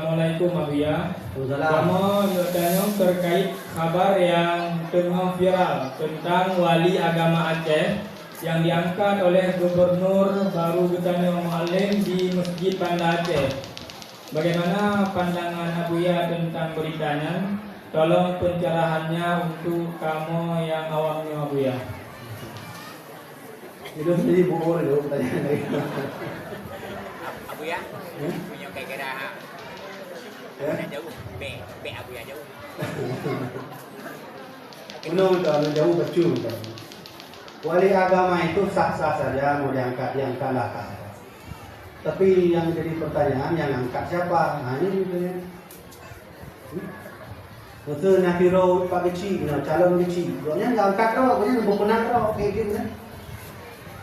Assalamualaikum Abuya. Waalaikumsalam. Kamu bertanya terkait kabar yang tengah viral tentang wali agama Aceh yang diangkat oleh Gubernur baru Getani Muallim di Masjid Banda Aceh. Bagaimana pandangan Abuya tentang beritanya? Tolong pencerahannya untuk kamu yang awamnya Abuya. Itu jadi bubur itu pertanyaan dari Abuya punya kayak kira jauh be Abuya jauh menurut jauh bercun. Wali agama itu sah-sah saja mau diangkat lah. Tapi yang jadi pertanyaan yang angkat siapa? Nah ini gitu. Betul nak hero Pak Kecil, calon kecil. Pokoknya nggak angkat kau, pokoknya nggak pernah kau kayak gitu kan.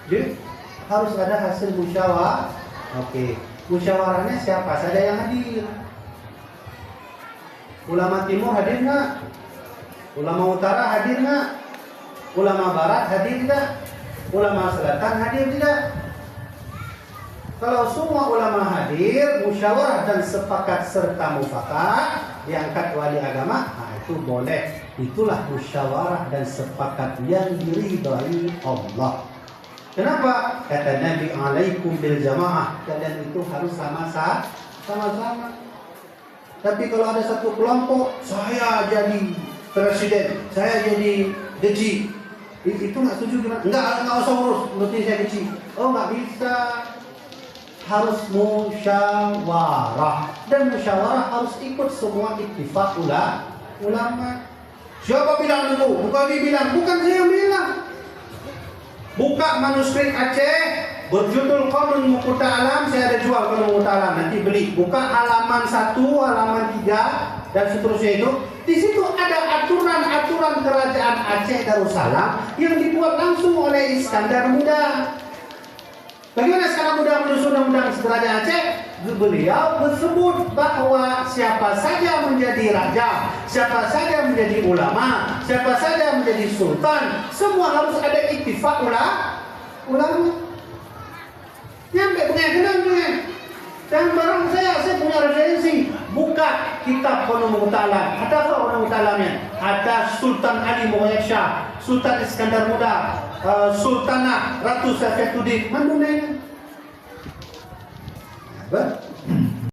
Jadi harus ada hasil musyawarah. Oke, musyawarahnya siapa saja yang hadir? Ulama Timur hadir nggak? Ulama Utara hadir nggak? Ulama Barat hadir tidak? Ulama Selatan hadir tidak? Kalau semua ulama hadir, musyawarah dan sepakat serta mufakat diangkat wali agama, nah itu boleh. Itulah musyawarah dan sepakat yang diridhai Allah. Kenapa? Kata Nabi alaikum bil jamaah, kalian itu harus sama-sama. Tapi kalau ada satu kelompok, saya jadi presiden, saya jadi gaji, itu nggak setuju gimana? Nggak usah urus, berarti saya gaji. Oh nggak bisa, harus musyawarah dan musyawarah harus ikut semua ittifaq ulama. Siapa bilang dulu? Bukan dibilang, bukan saya yang bilang. Buka manuskrip Aceh berjudul Qanun Muqta Alam, saya ada jual Qanun Muqta Alam, nanti beli. Buka halaman 1, halaman 3 dan seterusnya itu. Di situ ada aturan-aturan kerajaan Aceh Darussalam yang dibuat langsung oleh Iskandar Muda. Bagaimana sekarang mudah menyusun undang-undang kerajaan Aceh? Beliau bersebut bahwa siapa saja menjadi raja, siapa saja menjadi ulama, siapa saja menjadi sultan, semua harus ada ittifaq ulama. Nyampe pengen. Dan barang saya punya referensi. Buka kitab Qanun Muqta Alam. Ada apa Qanun Muqta Alamnya? Ada Sultan Ali Muhammad Shah, Sultan Iskandar Muda, Sultanah Ratu Safiyatuddin. Mana?